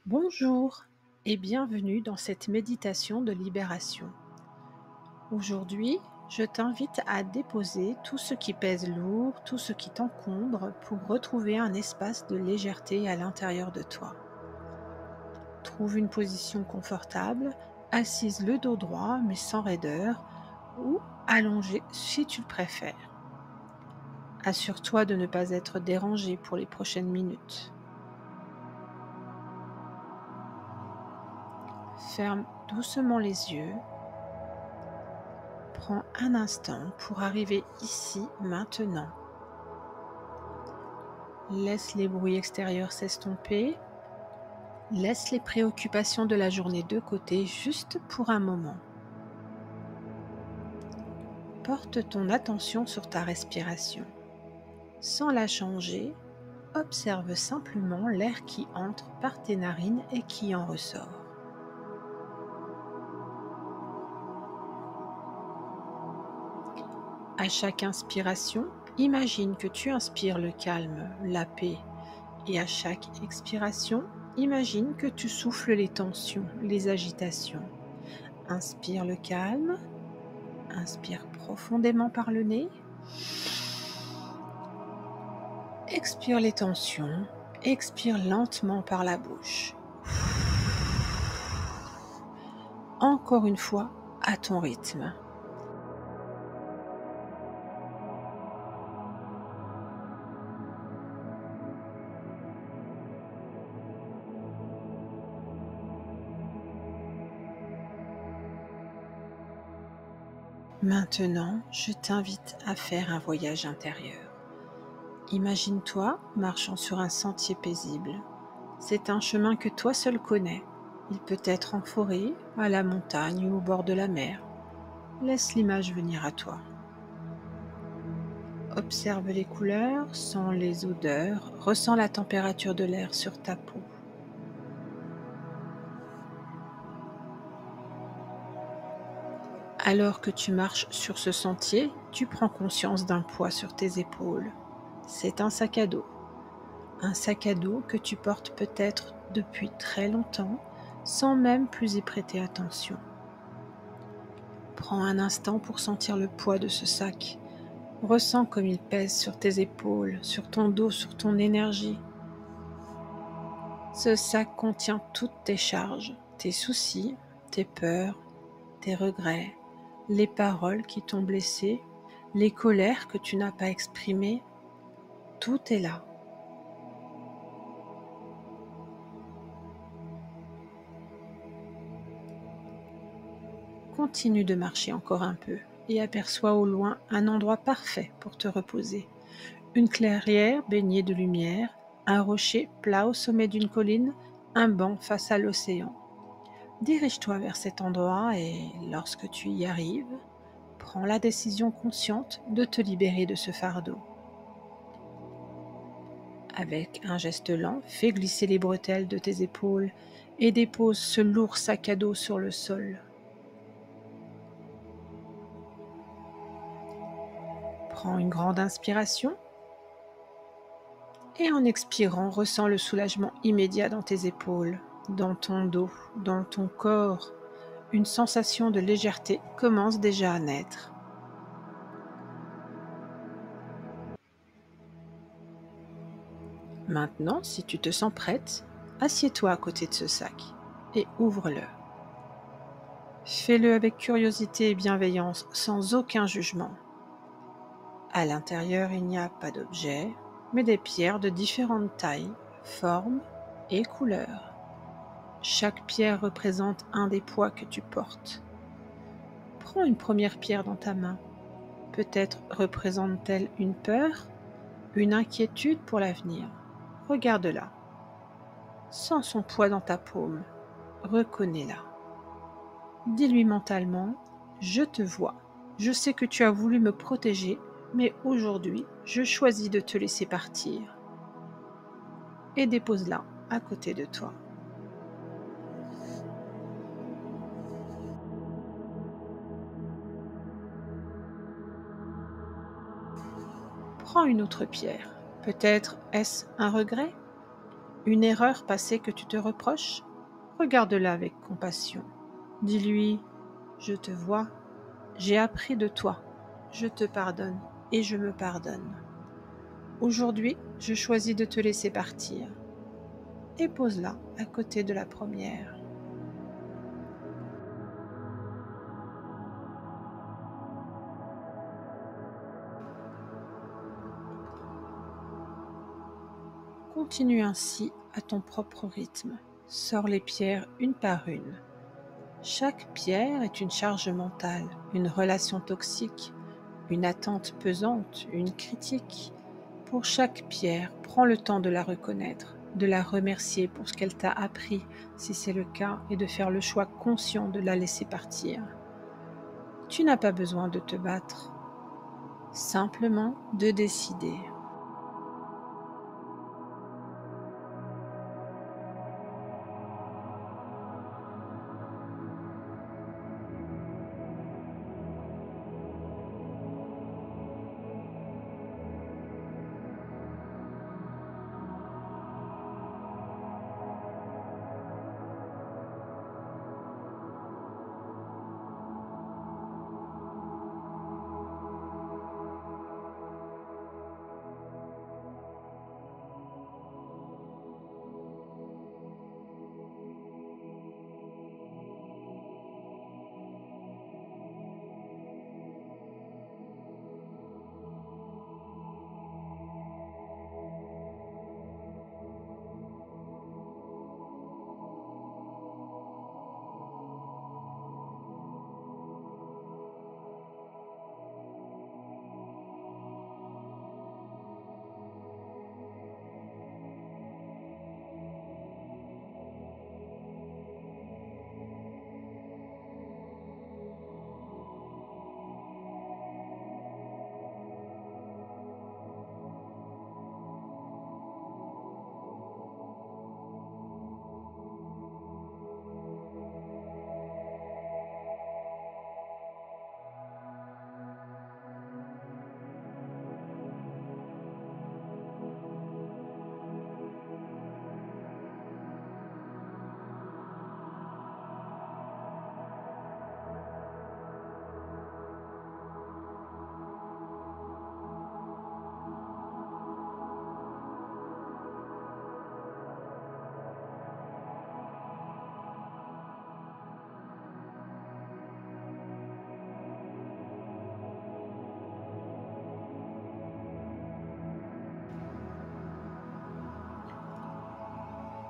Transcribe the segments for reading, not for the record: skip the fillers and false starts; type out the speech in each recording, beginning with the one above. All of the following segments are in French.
Bonjour et bienvenue dans cette méditation de libération. Aujourd'hui, je t'invite à déposer tout ce qui pèse lourd, tout ce qui t'encombre pour retrouver un espace de légèreté à l'intérieur de toi. Trouve une position confortable, assise le dos droit mais sans raideur ou allongée si tu le préfères. Assure-toi de ne pas être dérangé pour les prochaines minutes. Ferme doucement les yeux. Prends un instant pour arriver ici, maintenant. Laisse les bruits extérieurs s'estomper. Laisse les préoccupations de la journée de côté juste pour un moment. Porte ton attention sur ta respiration. Sans la changer, observe simplement l'air qui entre par tes narines et qui en ressort. À chaque inspiration, imagine que tu inspires le calme, la paix. Et à chaque expiration, imagine que tu souffles les tensions, les agitations. Inspire le calme, inspire profondément par le nez. Expire les tensions, expire lentement par la bouche. Encore une fois, à ton rythme. Maintenant, je t'invite à faire un voyage intérieur. Imagine-toi marchant sur un sentier paisible. C'est un chemin que toi seul connais. Il peut être en forêt, à la montagne ou au bord de la mer. Laisse l'image venir à toi. Observe les couleurs, sens les odeurs, ressens la température de l'air sur ta peau. Alors que tu marches sur ce sentier, tu prends conscience d'un poids sur tes épaules. C'est un sac à dos. Un sac à dos que tu portes peut-être depuis très longtemps, sans même plus y prêter attention. Prends un instant pour sentir le poids de ce sac. Ressens comme il pèse sur tes épaules, sur ton dos, sur ton énergie. Ce sac contient toutes tes charges, tes soucis, tes peurs, tes regrets, les paroles qui t'ont blessé, les colères que tu n'as pas exprimées. Tout est là. Continue de marcher encore un peu et aperçois au loin un endroit parfait pour te reposer. Une clairière baignée de lumière, un rocher plat au sommet d'une colline, un banc face à l'océan. Dirige-toi vers cet endroit et lorsque tu y arrives, prends la décision consciente de te libérer de ce fardeau. Avec un geste lent, fais glisser les bretelles de tes épaules et dépose ce lourd sac à dos sur le sol. Prends une grande inspiration et en expirant, ressens le soulagement immédiat dans tes épaules, dans ton dos, dans ton corps. Une sensation de légèreté commence déjà à naître. Maintenant, si tu te sens prête, assieds-toi à côté de ce sac et ouvre-le. Fais-le avec curiosité et bienveillance, sans aucun jugement. À l'intérieur, il n'y a pas d'objet, mais des pierres de différentes tailles, formes et couleurs. Chaque pierre représente un des poids que tu portes. Prends une première pierre dans ta main. Peut-être représente-t-elle une peur, une inquiétude pour l'avenir. Regarde-la. Sens son poids dans ta paume. Reconnais-la. Dis-lui mentalement, je te vois. Je sais que tu as voulu me protéger, mais aujourd'hui, je choisis de te laisser partir. Et dépose-la à côté de toi. Prends une autre pierre. Peut-être est-ce un regret, Une erreur passée que tu te reproches? Regarde-la avec compassion. Dis-lui: je te vois, j'ai appris de toi, je te pardonne et je me pardonne. Aujourd'hui, je choisis de te laisser partir. Et pose-la à côté de la première. Continue ainsi à ton propre rythme. Sors les pierres une par une. Chaque pierre est une charge mentale, une relation toxique, une attente pesante, une critique. Pour chaque pierre, prends le temps de la reconnaître, de la remercier pour ce qu'elle t'a appris, si c'est le cas, et de faire le choix conscient de la laisser partir. Tu n'as pas besoin de te battre, simplement de décider.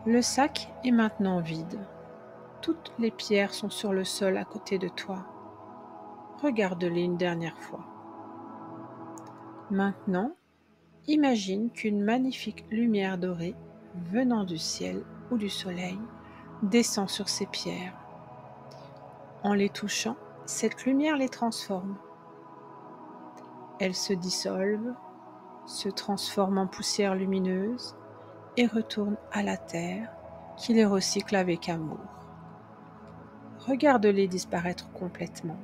Le sac est maintenant vide. Toutes les pierres sont sur le sol à côté de toi. Regarde-les une dernière fois. Maintenant, imagine qu'une magnifique lumière dorée, venant du ciel ou du soleil, descend sur ces pierres. En les touchant, cette lumière les transforme. Elles se dissolvent, se transforment en poussière lumineuse et retournent à la terre qui les recycle avec amour. Regarde-les disparaître complètement.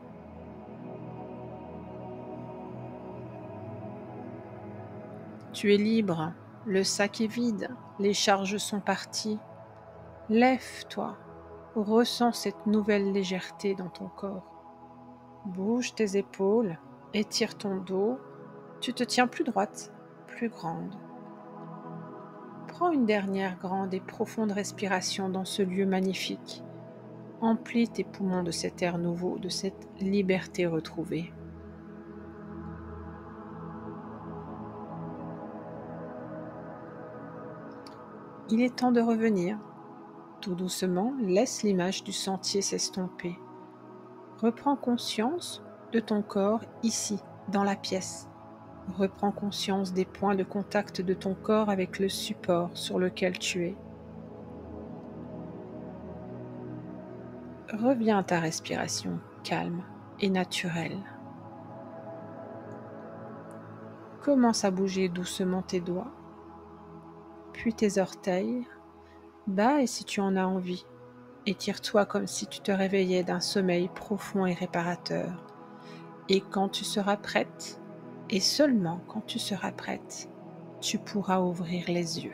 Tu es libre, le sac est vide, les charges sont parties. Lève-toi, ressens cette nouvelle légèreté dans ton corps. Bouge tes épaules, étire ton dos, tu te tiens plus droite, plus grande. Prends une dernière grande et profonde respiration dans ce lieu magnifique. Emplis tes poumons de cet air nouveau, de cette liberté retrouvée. Il est temps de revenir. Tout doucement, laisse l'image du sentier s'estomper. Reprends conscience de ton corps ici, dans la pièce. Reprends conscience des points de contact de ton corps avec le support sur lequel tu es. Reviens à ta respiration calme et naturelle. Commence à bouger doucement tes doigts, puis tes orteils, bas et si tu en as envie. Étire-toi comme si tu te réveillais d'un sommeil profond et réparateur. Et quand tu seras prête, et seulement quand tu seras prête, tu pourras ouvrir les yeux.